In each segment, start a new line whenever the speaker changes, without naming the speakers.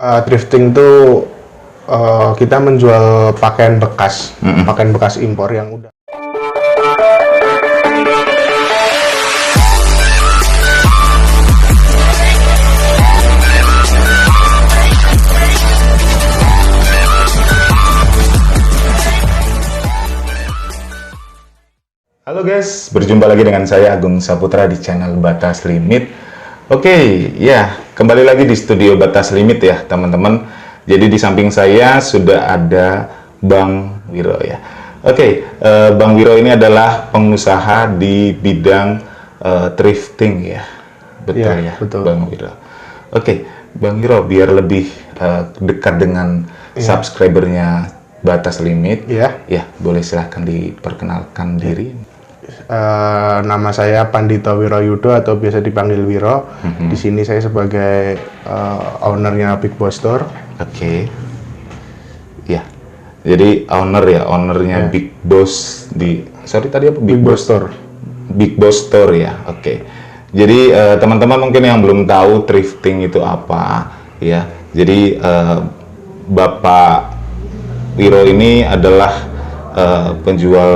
Thrifting tuh kita menjual pakaian bekas, pakaian bekas impor yang udah.
Halo guys, berjumpa lagi dengan saya Agung Saputra di channel Batas Limit. Oke, ya, kembali lagi di studio Batas Limit ya teman-teman. Jadi di samping saya sudah ada Bang Wiro ya. Oke, Bang Wiro ini adalah pengusaha di bidang thrifting ya. Betul ya,
betul.
Bang Wiro. Oke, Bang Wiro, biar lebih dekat dengan subscribernya Batas Limit, ya, boleh silahkan diperkenalkan diri.
Nama saya Pandito Wiroyudo atau biasa dipanggil Wiro. Di sini saya sebagai ownernya Big Boss Store.
Oke. Ya. Jadi ownernya Big Boss di tadi apa?
Big Boss Store.
Big Boss Store ya. Oke. Jadi teman-teman mungkin yang belum tahu thrifting itu apa ya. Jadi Bapak Wiro ini adalah penjual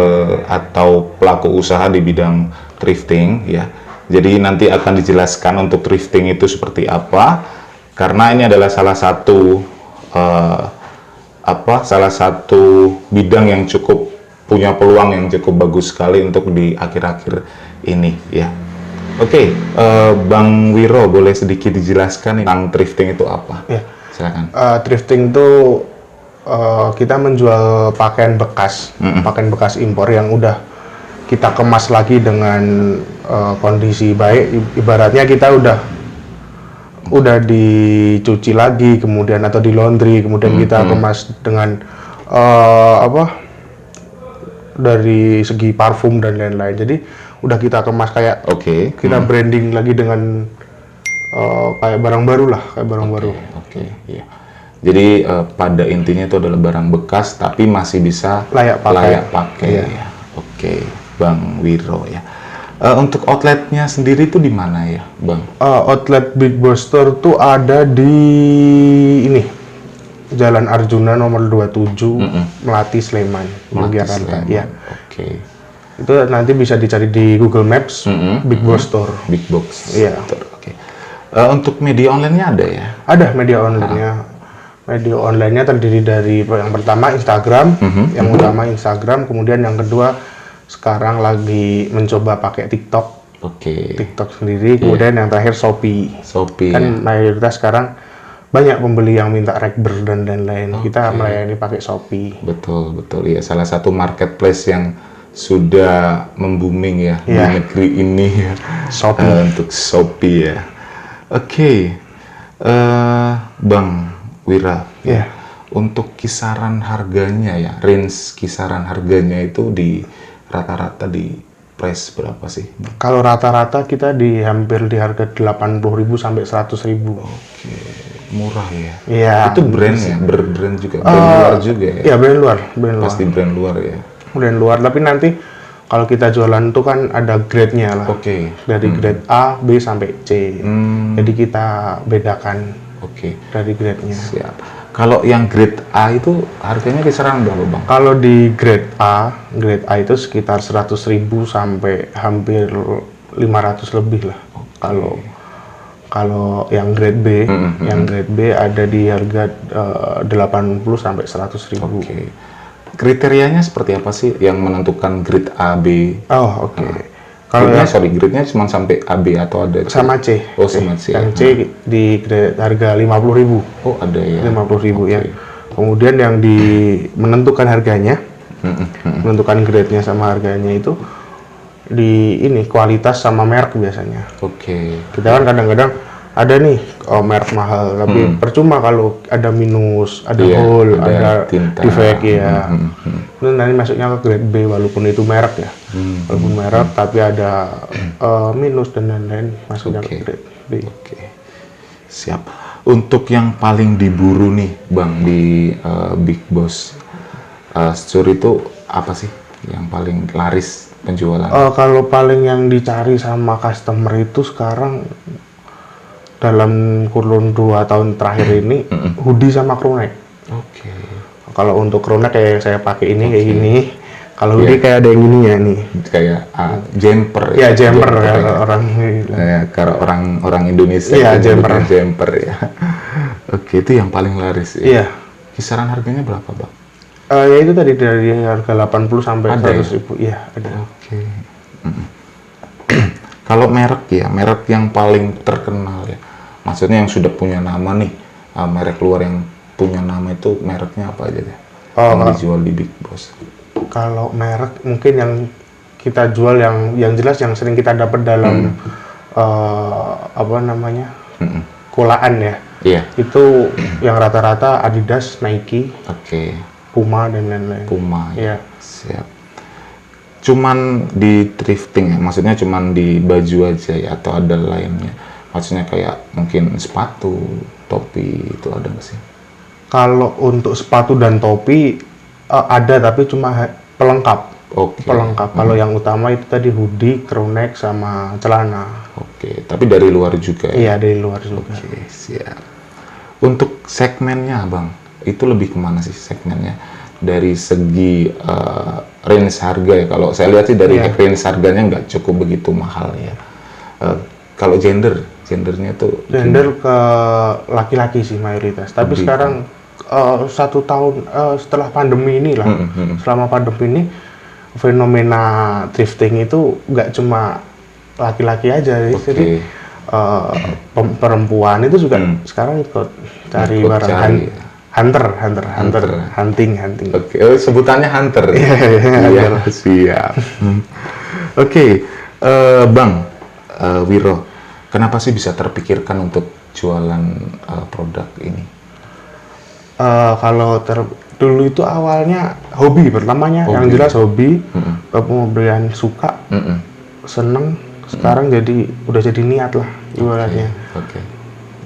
atau pelaku usaha di bidang thrifting ya. Jadi nanti akan dijelaskan untuk thrifting itu seperti apa, karena ini adalah salah satu bidang yang cukup punya peluang yang cukup bagus sekali untuk di akhir-akhir ini ya. Oke, Bang Wiro boleh sedikit dijelaskan tentang thrifting itu apa? Ya. Silakan.
Thrifting itu kita menjual pakaian bekas, pakaian bekas impor yang udah kita kemas lagi dengan kondisi baik. Ibaratnya kita udah dicuci lagi, kemudian atau di laundry, kemudian kita kemas dengan dari segi parfum dan lain-lain. Jadi udah kita kemas kayak kita branding lagi dengan kayak barang baru lah, kayak barang baru.
Iya. Jadi pada intinya itu adalah barang bekas tapi masih bisa layak pakai. Ya. Oke, Bang Wiro ya. Untuk outletnya sendiri itu di mana ya, Bang?
Outlet Big Boss Store tuh ada di ini Jalan Arjuna nomor 27, Melati Sleman, Yogyakarta. Ya.
Oke.
Itu nanti bisa dicari di Google Maps, Big Boss Store.
Big Box.
Iya.
Oke. Untuk media online-nya ada ya?
Ada media online-nya. Media online-nya terdiri dari yang pertama Instagram, yang utama Instagram, kemudian yang kedua sekarang lagi mencoba pakai TikTok. TikTok sendiri, kemudian yang terakhir Shopee. Kan mayoritas sekarang banyak pembeli yang minta rekber dan lain-lain. Kita melayani pakai Shopee.
Betul ya, salah satu marketplace yang sudah membooming ya di negeri ini ya.
Shopee.
Untuk Shopee ya. Oke. Bang Wira, untuk kisaran harganya ya, range kisaran harganya itu di rata-rata di price berapa sih?
Kalau rata-rata kita hampir di harga 80.000 sampai 100.000.
Oke, murah ya.
Iya.
Itu brand ya, brand juga, brand luar juga ya.
Iya, brand luar.
Pasti brand luar ya.
Brand luar, tapi nanti kalau kita jualan itu kan ada grade-nya lah. Dari grade A, B sampai C. Jadi kita bedakan. Dari grade-nya.
Siap. Kalau yang grade A itu harganya kisaran berapa, Bang?
Kalau di grade A itu sekitar 100.000 sampai hampir 500 lebih lah. Kalau yang grade B, ada di harga 80 sampai 100.000. Kriterianya seperti apa sih yang menentukan grade A, B? Kalau
grade-nya cuma sampai AB atau ada C?
Sama C.
Sama C.
Yang C di grade harga 50.000.
Ada ya.
50.000 ya. Kemudian yang menentukan harganya, menentukan grade-nya sama harganya itu di kualitas sama merek biasanya. Kita kan kadang-kadang ada nih merek mahal, tapi percuma kalau ada minus, ada hole, ada defect ya. Nanti masuknya ke grade B walaupun itu merek ya. Walaupun merek tapi ada minus dan lain-lain, masuknya ke grade B.
Siap. Untuk yang paling diburu nih, Bang, di Big Boss Store itu apa sih yang paling laris penjualan?
Kalau paling yang dicari sama customer itu sekarang dalam kurun 2 tahun terakhir ini hoodie sama crew neck.
Oke.
Kalau untuk crew neck kayak saya pakai ini kayak gini. Kalau hoodie kayak ada yang gini ya nih.
Kayak jumper.
Iya, jumper ya,
orang. Kalau orang Indonesia.
Iya,
jumper. Jumper ya. Oke, itu yang paling laris. Ya?
Iya.
Kisaran harganya berapa, Bang?
Ya itu tadi dari harga 80 sampai
ada
100 ribu. Iya, ada.
Oke. Kalau merek ya, merek yang paling terkenal ya. Maksudnya yang sudah punya nama nih, merek luar yang punya nama itu mereknya apa aja deh? Yang dijual di Big Boss.
Kalau merek mungkin yang kita jual yang jelas yang sering kita dapat dalam apa namanya? Kulaan ya.
Iya.
Itu yang rata-rata Adidas, Nike, Puma dan lain-lain.
Puma.
Iya.
Siap. Cuman di thrifting ya, maksudnya cuman di baju aja ya atau ada lainnya? Maksudnya kayak mungkin sepatu, topi itu ada nggak sih?
Kalau untuk sepatu dan topi ada tapi cuma pelengkap. Pelengkap. Kalau yang utama itu tadi hoodie, crew neck sama celana.
Tapi dari luar juga ya?
Iya, dari luar juga.
Siap. Untuk segmennya, Bang, itu lebih kemana sih segmennya? Dari segi range harga ya, kalau saya lihat sih dari range harganya nggak cukup begitu mahal ya. Kalau gendernya tuh
ke laki-laki sih mayoritas. Tapi sekarang 1 tahun setelah pandemi ini lah, selama pandemi ini fenomena thrifting itu nggak cuma laki-laki aja, jadi perempuan itu juga sekarang ikut cari barang hunting.
Sebutannya hunter.
Iya,
siap. Bang Wiro, kenapa sih bisa terpikirkan untuk jualan produk ini?
Kalau dulu itu awalnya hobi pertamanya, yang jelas hobi, kemudian suka, seneng. Sekarang udah jadi niat lah ibaratnya.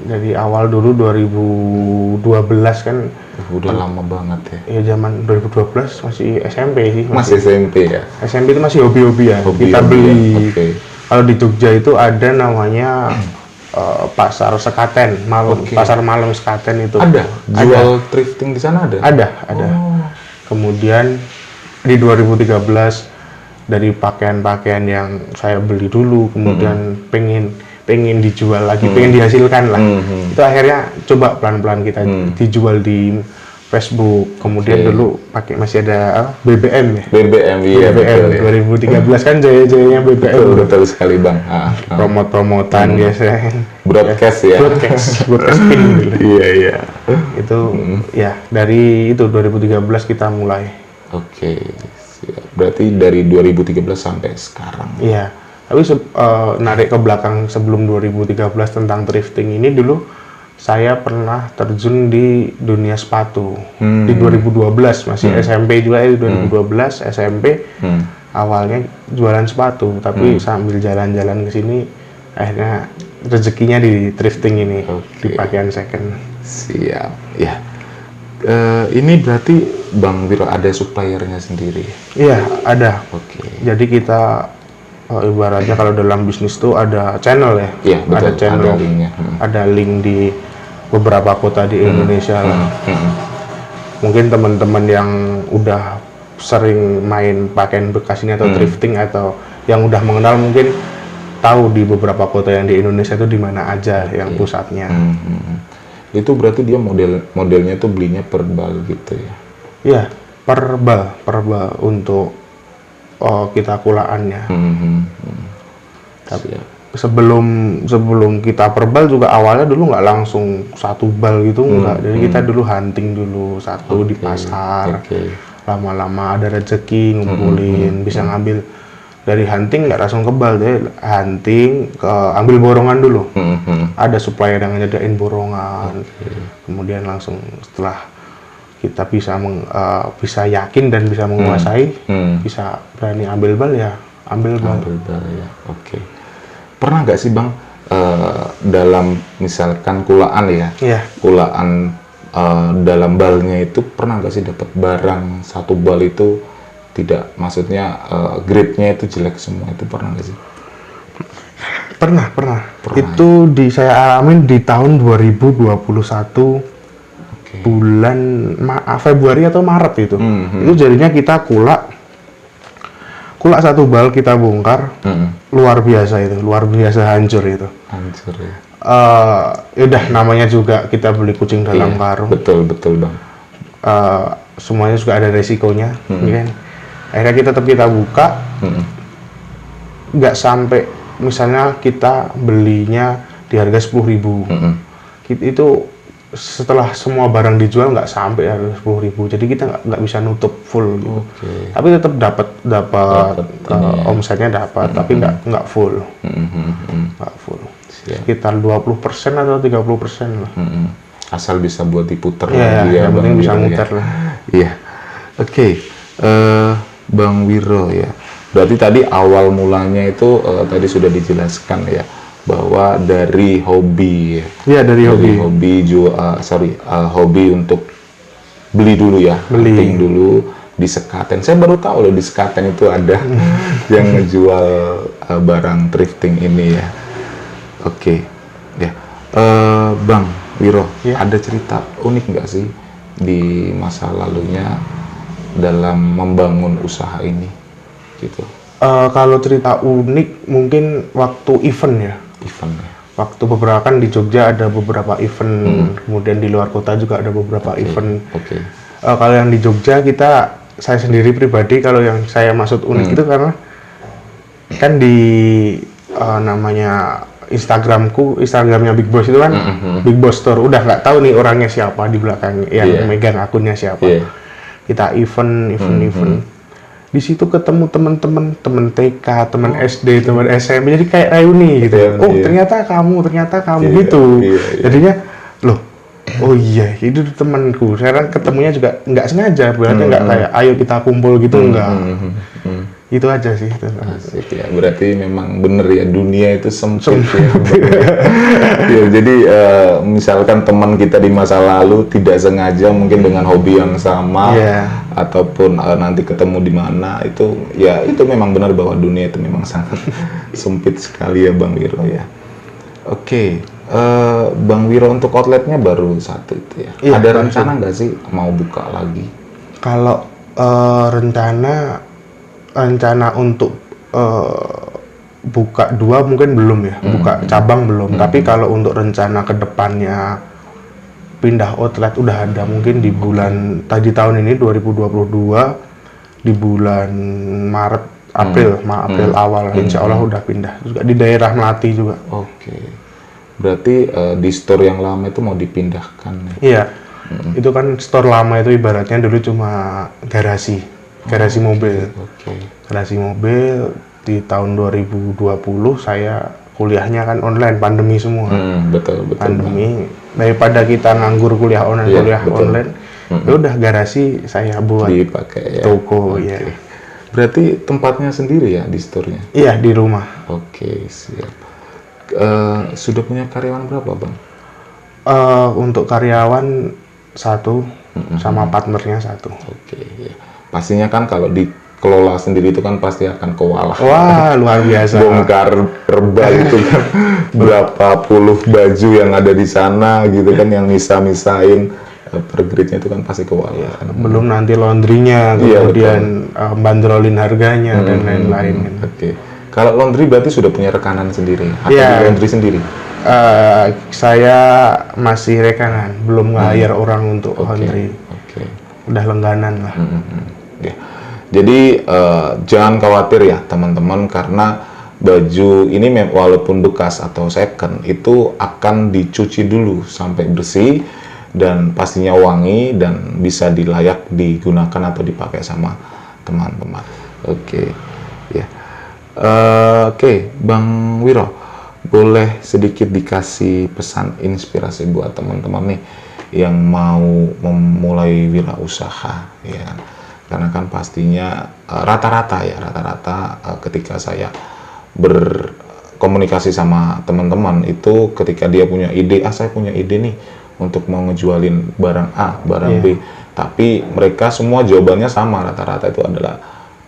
Dari awal dulu 2012 kan.
Udah lama banget ya.
Ya zaman 2012 masih SMP sih.
Masih SMP ya.
SMP itu masih hobi-hobi ya. Kita beli. Kalau di Jogja itu ada namanya pasar Sekaten, pasar malam Sekaten itu.
Ada. Jual thrifting di sana ada.
Ada. Kemudian di 2013 dari pakaian-pakaian yang saya beli dulu, kemudian pengen dijual lagi, pengen dihasilkan lah. Itu akhirnya coba pelan-pelan kita dijual di Facebook. Kemudian dulu masih ada BBM ya.
BBM
2013 kan jaya-jayanya BBM.
Betul sekali, Bang.
Promotan biasanya.
Broadcast ya.
Broadcast pin gitu.
Iya.
Itu ya dari itu 2013 kita mulai.
Berarti dari 2013 sampai sekarang.
Iya. Tapi narik ke belakang sebelum 2013 tentang thrifting ini, dulu saya pernah terjun di dunia sepatu. Di 2012 masih SMP juga ya, 2012 SMP. Awalnya jualan sepatu, tapi sambil jalan-jalan ke sini akhirnya rezekinya di thrifting ini, di pakaian second.
Siap. Ya. Ini berarti Bang Wiro ada suppliernya sendiri?
Iya, ada. Jadi kita ibaratnya kalau dalam bisnis tuh ada channel ya.
Iya, betul.
Ada channel,
ada linknya.
Ada link di beberapa kota di Indonesia lah. Mungkin teman-teman yang udah sering main pakaian bekas ini atau thrifting atau yang udah mengenal mungkin tahu di beberapa kota yang di Indonesia itu di mana aja yang pusatnya.
Itu berarti dia modelnya tuh belinya per bal gitu ya?
Iya, per bal untuk kita kulaannya. Tapi sebelum kita per bal juga awalnya dulu nggak langsung 1 bal gitu, enggak. Jadi kita dulu hunting dulu satu di pasar. Lama-lama ada rezeki ngumpulin, bisa ngambil dari hunting nggak langsung ke bal, deh hunting ambil borongan dulu. Ada supplier yang nyediain borongan. Kemudian langsung setelah kita bisa yakin dan bisa menguasai, bisa berani ambil bal ya, ambil bal
ya. Pernah nggak sih Bang dalam misalkan kulaan ya, kulaan dalam balnya itu pernah nggak sih dapat barang satu bal itu tidak, maksudnya grade-nya itu jelek semua, itu pernah nggak sih?
Pernah. Itu saya alamin di tahun 2021 bulan Februari atau Maret itu. Itu jadinya kita kulak satu bal kita bongkar. Luar biasa hancur itu.
Hancur ya.
Udah namanya juga kita beli kucing dalam karung.
Betul Bang.
Semuanya juga ada resikonya, kan? Akhirnya tetap kita buka. Nggak sampai, misalnya kita belinya di harga 10.000. Itu setelah semua barang dijual nggak sampai harga 10.000. Jadi kita nggak bisa nutup full gitu. Tapi tetap dapat omsetnya dapat, tapi nggak full. Nggak full. Sekitar 20% atau 30% lah.
Asal bisa buat diputer
lagi ya, yang penting bisa muter lah.
Iya. Oke. Bang Wiro ya. Berarti tadi awal mulanya itu tadi sudah dijelaskan ya, bahwa dari hobi ya. Iya, dari hobi. Hobi untuk beli dulu ya. Hunting dulu di Sekaten. Saya baru tahu loh di Sekaten itu ada yang ngejual barang thrifting ini ya. Oke. Ya. Bang Wiro, ada cerita unik nggak sih di masa lalunya dalam membangun usaha ini, gitu?
Kalau cerita unik mungkin waktu event ya. Waktu beberapa kan di Jogja ada beberapa event, kemudian di luar kota juga ada beberapa event. Kalau yang di Jogja saya sendiri pribadi, kalau yang saya maksud unik itu karena kan di namanya Instagramnya Big Boss itu kan Big Boss Store. Udah nggak tahu nih orangnya siapa di belakangnya, yang megang akunnya siapa. Kita event. Di situ ketemu teman TK, teman SD, teman SMP, jadi kayak reuni gitu. Ternyata kamu gitu. Jadinya loh, oh iya, itu temanku. Sekarang ketemunya juga nggak sengaja, berarti nggak kayak ayo kita kumpul gitu, enggak. Itu aja sih.
Asik ya, berarti memang bener ya, dunia itu sempit. Ya, jadi misalkan teman kita di masa lalu tidak sengaja mungkin dengan hobi yang sama, ataupun nanti ketemu di mana, itu memang benar bahwa dunia itu memang sangat sempit sekali ya Bang Wiro ya. Oke, Bang Wiro untuk outletnya baru satu itu ya. Ada rencana nggak sih mau buka lagi?
Kalau rencana untuk buka 2 mungkin belum ya, buka cabang belum. Tapi kalau untuk rencana ke depannya pindah outlet udah ada, mungkin di tahun ini 2022 di bulan April awal insya Allah udah pindah juga di daerah Melati juga.
Berarti di store yang lama itu mau dipindahkan ya? Iya,
itu kan store lama itu ibaratnya dulu cuma garasi mobil. Garasi mobil. Di tahun 2020 saya kuliahnya kan online, pandemi semua.
Betul.
Pandemi, daripada kita nganggur kuliah online, ya udah garasi saya buat
dipakai ya.
Toko ya.
Berarti tempatnya sendiri ya di store-nya?
Iya, di rumah.
Siap. Sudah punya karyawan berapa Bang?
Untuk karyawan 1 sama partnernya 1.
Pastinya kan kalau dikelola sendiri itu kan pasti akan kewalahan.
Wah, luar biasa.
Bongkar rebal itu kan berapa puluh baju yang ada di sana gitu kan, yang misahin per gridnya itu kan pasti kewalahan.
Belum nanti laundrynya, kemudian bandrolin harganya dan lain-lain.
Kalau laundry berarti sudah punya rekanan sendiri atau laundry sendiri?
Saya masih rekanan, belum nge-hire orang untuk laundry. Udah langganan lah.
Jadi jangan khawatir ya teman-teman, karena baju ini walaupun bekas atau second itu akan dicuci dulu sampai bersih dan pastinya wangi dan bisa dilayak digunakan atau dipakai sama teman-teman. Bang Wiro, boleh sedikit dikasih pesan inspirasi buat teman-teman nih yang mau memulai wirausaha ya. Karena kan pastinya rata-rata ketika saya berkomunikasi sama teman-teman itu ketika dia punya ide, saya punya ide nih untuk mau ngejualin barang A, barang B, tapi mereka semua jawabannya sama, rata-rata itu adalah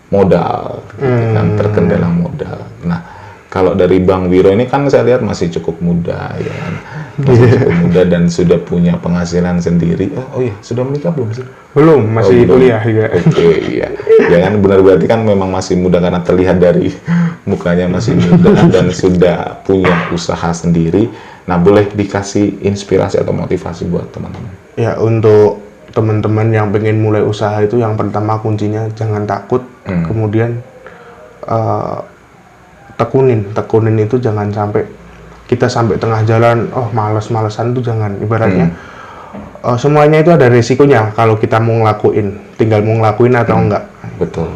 modal, gitu kan, terkendala modal. Nah, Kalau dari Bang Wiro ini kan saya lihat masih cukup muda ya kan. Masih cukup muda dan sudah punya penghasilan sendiri. Oh iya, sudah menikah belum sih?
Belum, masih
belum.
kuliah juga.
Oke, iya. Ya kan benar, berarti kan memang masih muda karena terlihat dari mukanya masih muda dan sudah punya usaha sendiri. Nah, boleh dikasih inspirasi atau motivasi buat teman-teman?
Ya, untuk teman-teman yang pengen mulai usaha itu yang pertama kuncinya jangan takut, kemudian tekunin itu jangan sampai kita sampai tengah jalan, oh males-malesan itu jangan. Ibaratnya semuanya itu ada resikonya kalau kita mau ngelakuin, tinggal mau ngelakuin atau enggak.
Betul.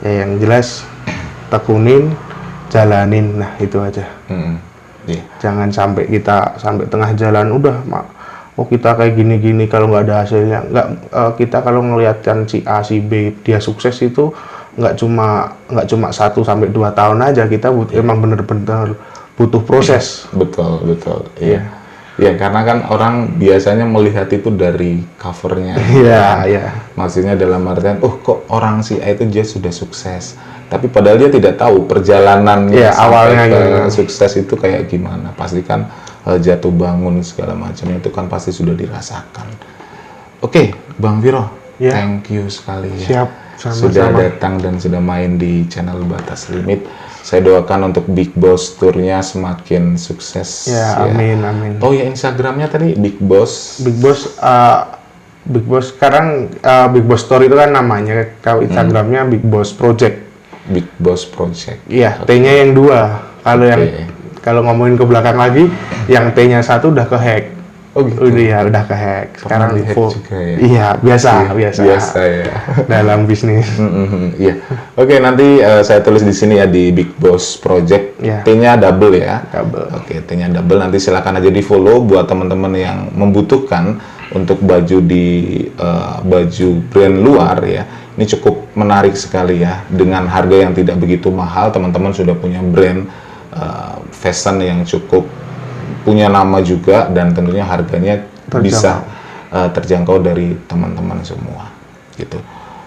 Ya yang jelas tekunin, jalanin, nah itu aja.
Yeah.
Jangan sampai kita sampai tengah jalan udah kita kayak gini-gini kalau nggak ada hasilnya. Kita kalau ngelihatkan si A si B dia sukses itu nggak cuma 1 sampai 2 tahun aja, kita emang bener-bener butuh proses.
Betul. Iya. Ya, karena kan orang biasanya melihat itu dari covernya.
Iya.
Maksudnya dalam artian, kok orang si A itu dia sudah sukses. Tapi padahal dia tidak tahu perjalanannya
awalnya
ke sukses itu kayak gimana. Pasti kan jatuh bangun segala macam itu kan pasti sudah dirasakan. Oke, Bang Wiro, thank you sekali ya.
Siap, sama-sama.
Sudah datang dan sudah main di channel Batas Limit. Saya doakan untuk Big Boss Tour-nya semakin sukses.
Ya, amin.
Oh ya, Instagramnya tadi Big Boss
sekarang Big Boss Story itu kan namanya. Kalau Instagramnya Big Boss Project.
Big Boss Project.
Iya, T-nya yang 2. Kalau ngomongin ke belakang lagi, yang T-nya 1 udah ke-hack.
Oh gitu.
Udah ke-hack. Sekarang
di-hack
full.
juga ya?
Iya, biasa
ya.
dalam bisnis.
Iya. Oke, nanti saya tulis di sini ya di Big Boss Project.
Ya.
T-nya double ya.
Double.
Oke, T-nya double. Nanti silakan aja di-follow buat teman-teman yang membutuhkan untuk baju baju brand luar ya. Ini cukup menarik sekali ya, dengan harga yang tidak begitu mahal. Teman-teman sudah punya brand fashion yang cukup punya nama juga, dan tentunya harganya bisa terjangkau dari teman-teman semua gitu.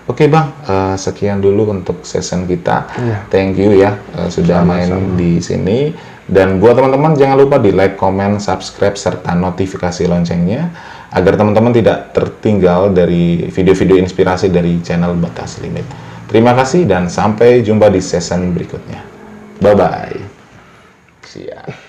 Oke Bang, sekian dulu untuk session kita. Thank you ya sudah main di sini. Dan buat teman-teman jangan lupa di like, comment, subscribe, serta notifikasi loncengnya agar teman-teman tidak tertinggal dari video-video inspirasi dari channel Batas Limit. Terima kasih dan sampai jumpa di session berikutnya. Bye-bye. Siap.